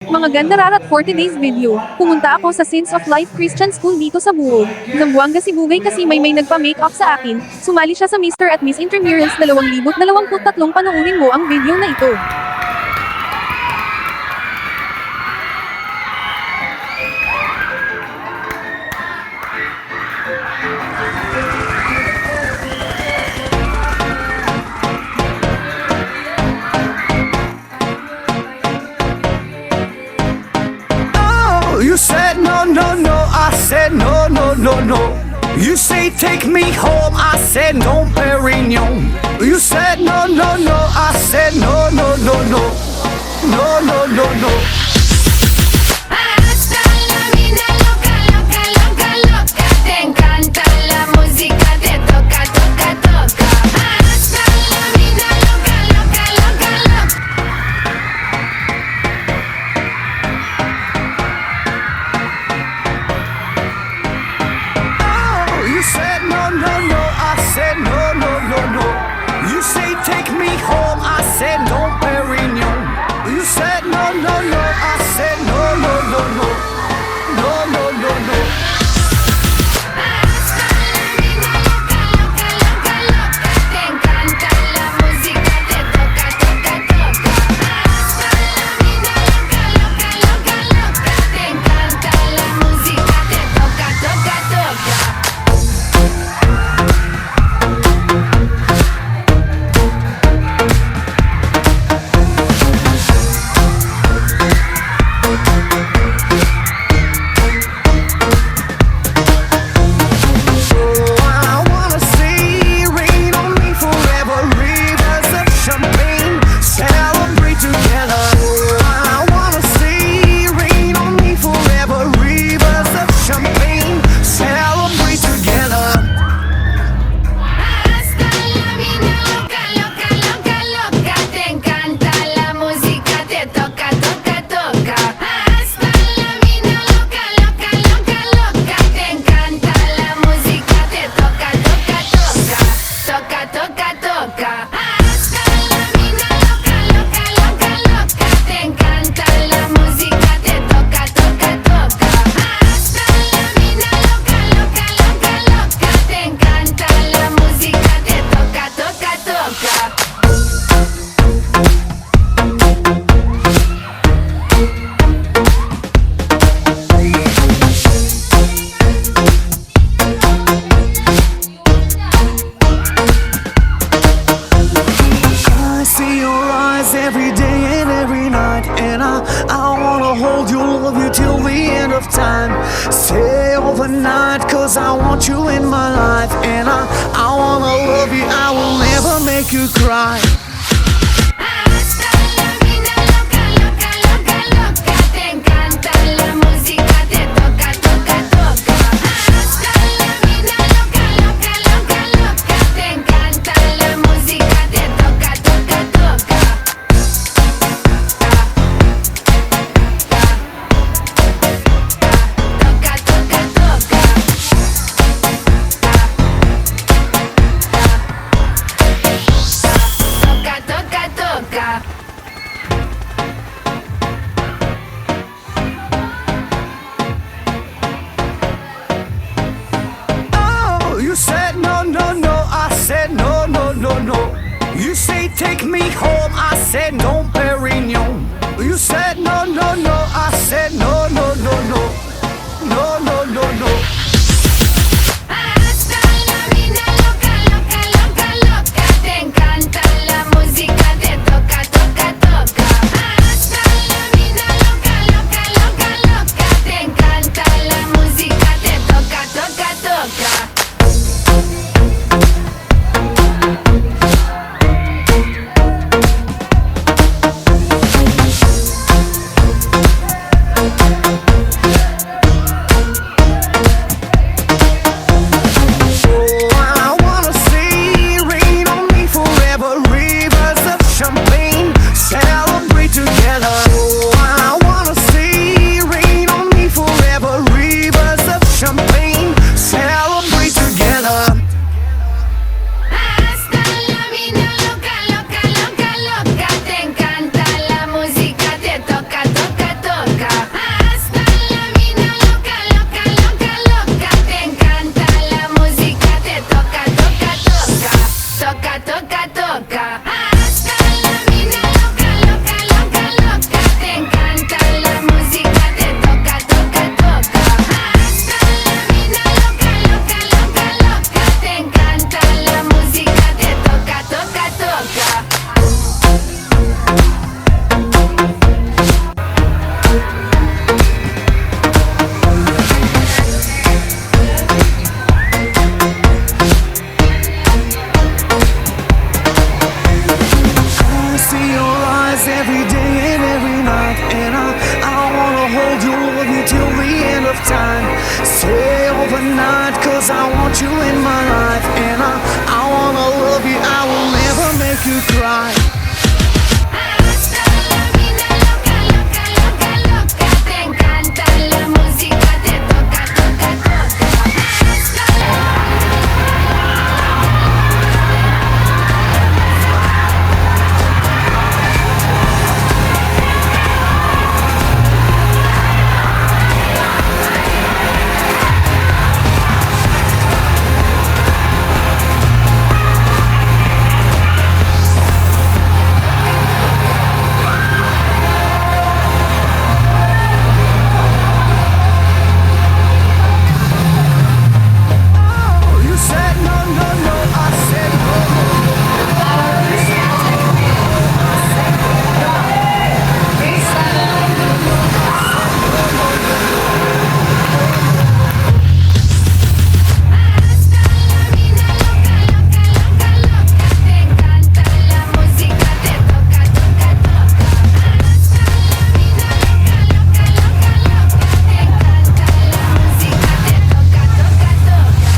Mga gandararat for today's video. Pumunta ako sa Saints of Life Christian School dito sa Buog, Zamboanga, sibugay kasi may nagpa-makeup sa akin. Sumali siya sa Mr. at Ms.Intramurals 2023. Panoorin mo ang video na ito. You said no, no, no, I said no, no, no, no. You say take me home, I said no, Perignon. You said no, no, no, I said no, no, no, no. No, no, no, no. Hasta la vida loca, loca, loca, loca. Te encanta la música, te toca, toca, toca. Hasta la vida loca, loca, loca, loca. You said no, no, no, I said no, no, no, no. You say take me home, I said no, Perignon. You said no, no, no, I said no, no, no, no. No, no, no, no. Hasta la vida loca, loca, loca, loca. Te encanta la música, te toca, toca, toca. Hasta la vida loca, loca, loca, loca. Te encanta la música, te toca, toca, toca. I wanna see rain on me forever, rivers of champagne, celebrate together. I wanna see rain on me forever, rivers of champagne, celebrate together. Hasta la vida loca, loca, loca, loca. Te encanta la música, te toca, toca, toca. Hasta la vida loca, loca, loca, loca. Te encanta la música, te toca, toca, toca. Toca, toca, toca. Hasta la vida loca, loca, loca, loca. Te encanta la música, te toca, toca, toca. Hasta la vida loca, loca, loca, loca. Te encanta la música, te toca, toca, toca. I see your eyes every day and every night, and I wanna hold you, love you till the end of time. Stay overnight, cause I want you in my life, and I wanna love you, I will never make you cry. Hasta la vida loca, loca, loca, loca. Te encanta la música, te toca, toca, toca. Hasta la vida loca, loca, loca, loca. Te encanta la música, te toca, toca, toca. Toca, toca, toca. Toca, toca, toca. Oh, you said no, no, no, I said no, no, no, no. You say take me home, I said no, Perignon. You said no, no, no, I said no, no, no, no. No, no, no, no. Hasta la vida loca, loca, loca, loca. Te encanta la música, te toca, toca, toca. Hasta la vida loca, loca, loca, loca. Te encanta la música, te toca, toca, toca. cause I want you in my life. And I wanna love you, I will never make you cry. Hasta la vida loca, loca, loca, loca. Te encanta la música, te toca, toca, toca. Hasta You said no, no, no, I said no. Hasta la vida loca, loca, loca, loca. Te encanta la música, te toca, toca, toca. Hasta la vida loca, loca, loca, loca. Te encanta la música, te toca, toca, toca.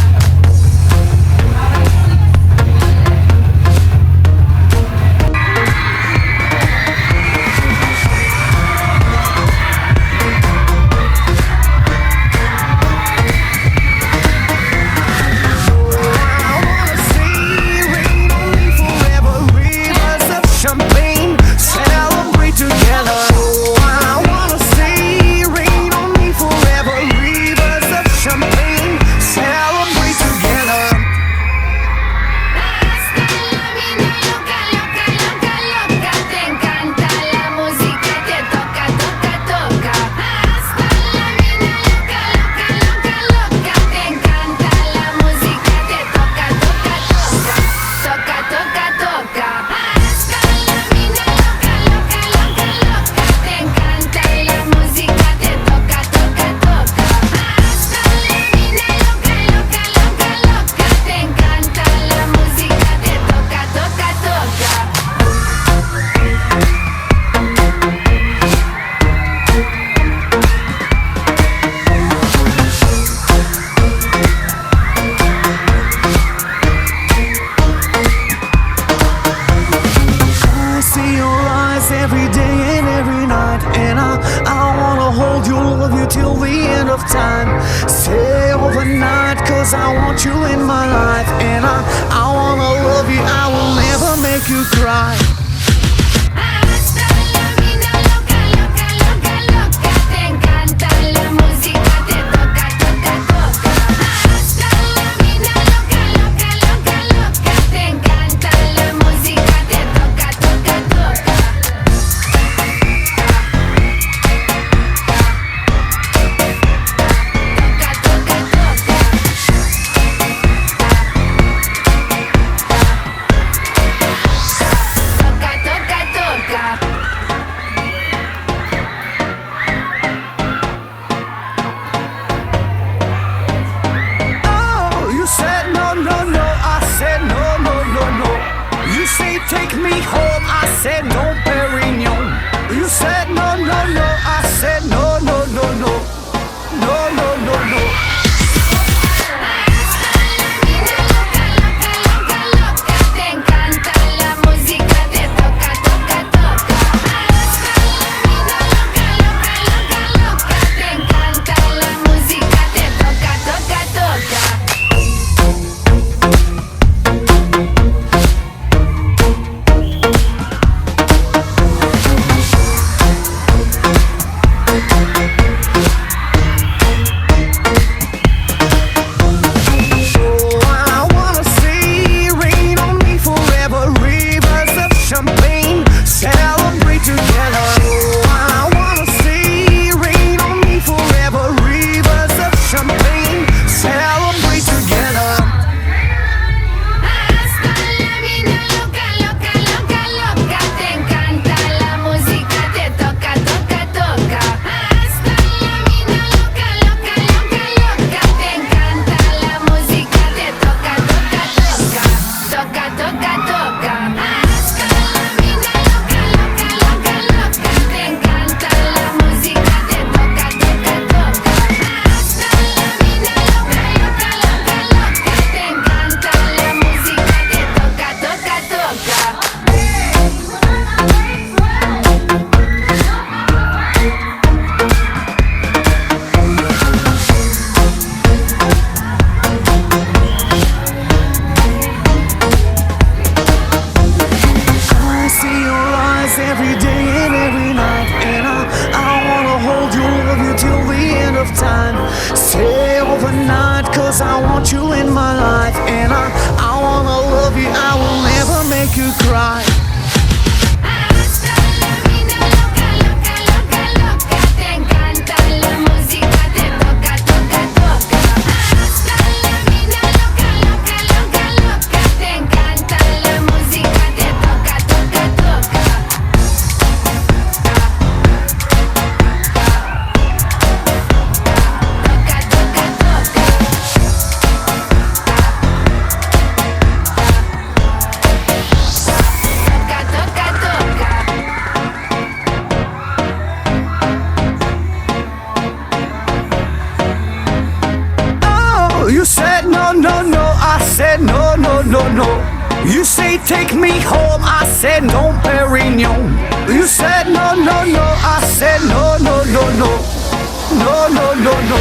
I wanna see rain on me forever, rivers of champagne, celebrate together. Oh, I wanna see rain on me forever, rivers of champagne, celebrate together. Hasta la vida loca, loca, loca, loca. Te encanta la música, te toca, toca, toca. Hasta la vida loca, loca, loca, loca. Te encanta la música, te toca, toca, toca. Toca, toca, toca. Hasta la vida loca, loca, loca, loca. Te encanta la música, te toca, toca, toca. Hasta la vida loca, loca, loca, loca. Te encanta la música, te toca, toca, toca. I see your eyes every day and every night, and I wanna hold you, love you till the end of time. Stay overnight, cause I want you in my life, and I wanna love you, I will never make you cry. Hasta la vida loca, loca, loca, loca. Te encanta la música, te toca, toca, toca. Hasta la vida loca, loca, loca, loca. Te encanta la música, te toca, toca, toca. Toca, toca, toca. Toca, toca, toca. Oh, you said no, no, no, I said no, no, no, no. You say take me home, I said no, Perignon. You said no, no, no, I said no, no, no, no. No, no, no, no. Hasta la vida loca, loca, loca, loca. Te encanta la música, te toca, toca, toca. Hasta la vida loca, loca, loca, loca. Te encanta la música, te toca, toca, toca. no, no, I said no, no, no, no. You say take me home, I said no, Perignon. You said no, no, no, I said no, no, no, no. No, no, no, no.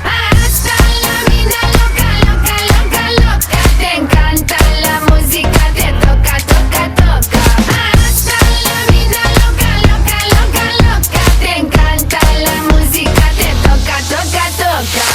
Hasta la vida loca, loca, loca, loca. Te encanta la música, te toca, toca, toca. Hasta la vida loca, loca, loca, loca. Te encanta la música, te toca, toca, toca.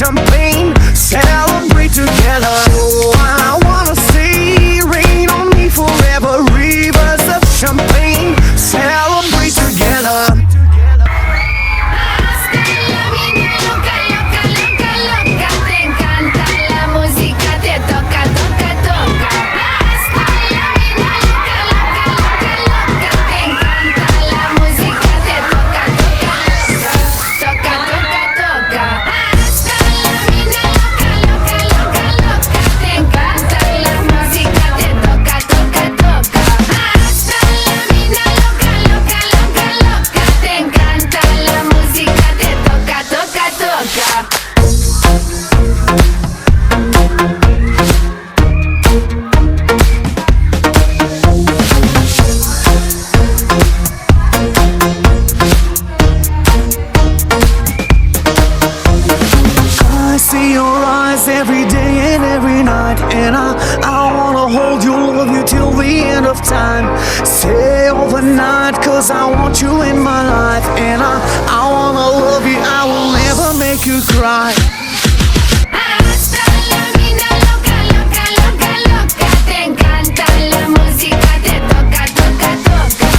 Champagne, celebrate together. Oh, I wanna see rain on me forever. Rivers of champagne, celebrate together. Hasta la vida loca, loca, loca, loca. Te encanta la música, te toca, toca, toca. Hasta la vida loca, loca, loca, loca. Te encanta la música, te toca, toca, toca. Toca, toca, toca. Hasta la vida loca, loca, loca, loca. Te encanta la música, te toca, toca, toca. Hasta la vida loca, loca, loca, loca. Te encanta la música, te toca, toca, toca. I see your eyes every day and every night, and I wanna hold you, love you till the end of time. Stay overnight, cause I want you in my life, and I wanna love you, I will never make you cry. Hasta la vida loca, loca, loca, loca. Te encanta la música, te toca, toca, toca.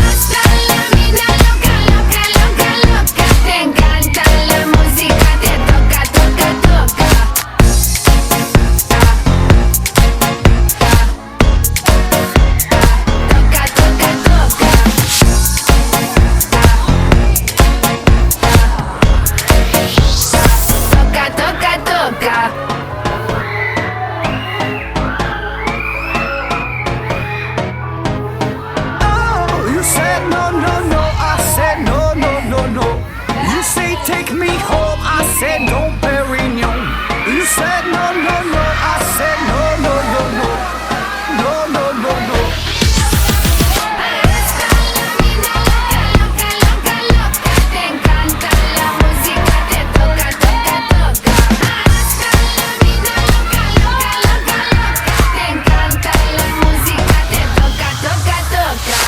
Hasta la vida loca, loca, loca, loca. Te encanta la música, te toca, toca, toca. Toca, toca, toca. Toca, toca, toca. Oh, you said no, no, no, I said no, no, no, no. You say take me home, I said no, Perignon. You said no, no, no, I said no, no, no, no. No, no, no, no. Hasta la vida loca, loca, loca, loca. Te encanta la música, te toca, toca, toca. Hasta la vida loca, loca, loca, loca. Te encanta la música, te toca, toca, toca.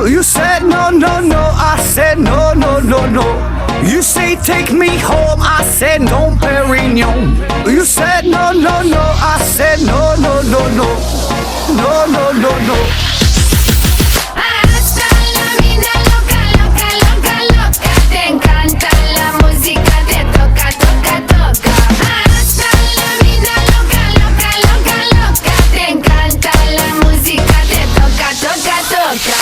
You said no, no, no, I said no, no, no, no. You say take me home, I said no, Perignon. You said no, no, no, I said no, no, no, no. No, no, no, no. Hasta la mina loca, loca, loca, loca. Te encanta la música, te toca, toca, toca. Hasta la mina loca, loca, loca, loca. Te encanta la música, te toca, toca, toca.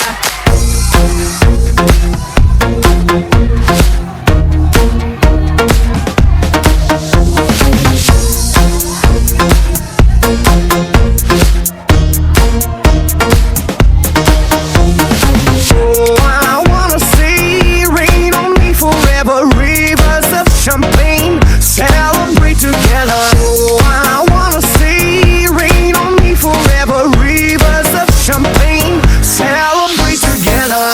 Oh, I wanna see rain on me forever. Rivers of champagne, celebrate together. Oh, I wanna see rain on me forever. Rivers of champagne, celebrate together.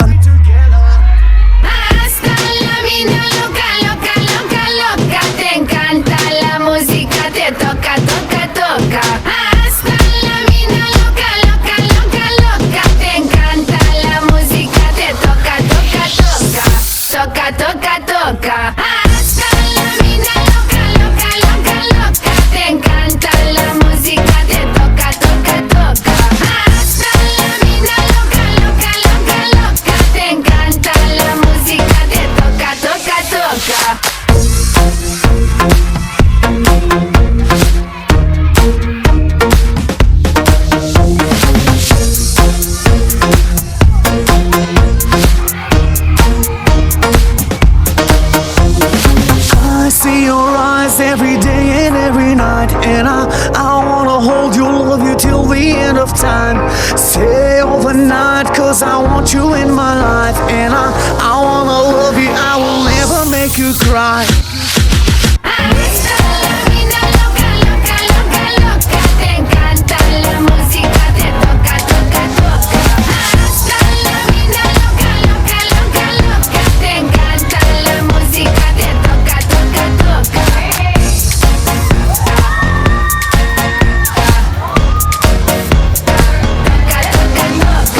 Hasta la mina loca, loca, loca, loca. Te encanta la música, te toca, toca, toca. Hasta la mina loca, loca, loca, loca. Te encanta la música, te toca, toca, toca. Toca, toca, toca. Hasta la mina loca, loca, loca, loca. Te encanta la música, te toca, toca, toca. Hasta la mina loca, loca, loca, loca. Te encanta la música, te toca, toca, toca. I see your eyes every day and every night, and I wanna hold you, love you till the end of time. Stay overnight, cause I want you in my life, and I wanna love you, I will never make you cry. Hasta la mina loca, loca, loca, loca. Te encanta la música, te toca, toca, toca. Hasta la mina loca, loca, loca, loca. Te encanta la música, te toca, toca, toca. Toca, toca, toca.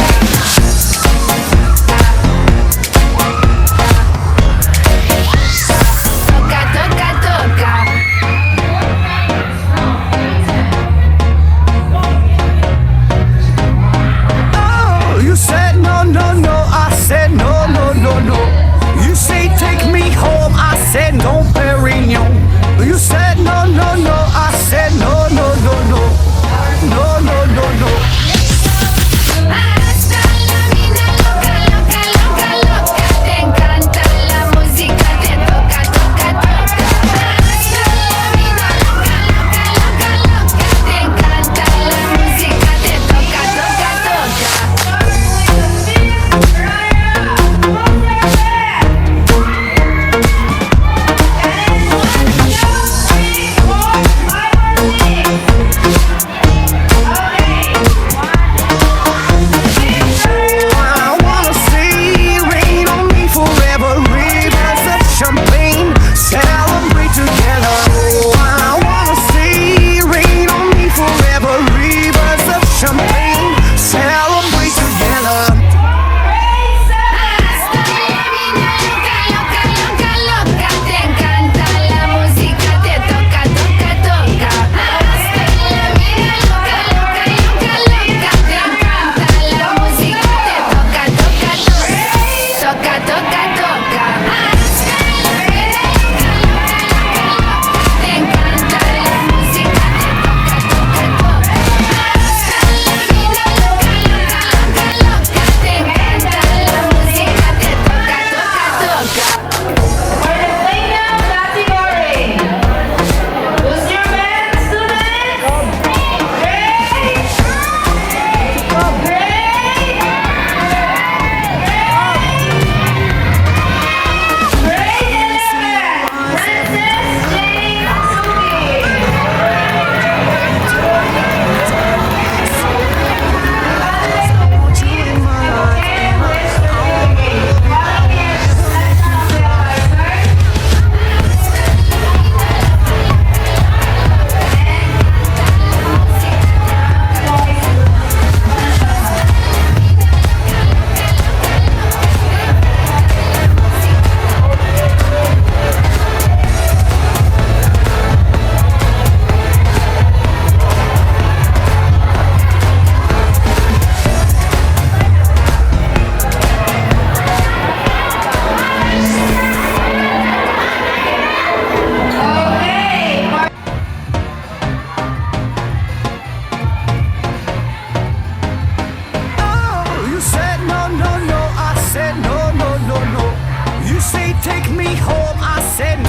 me home. I said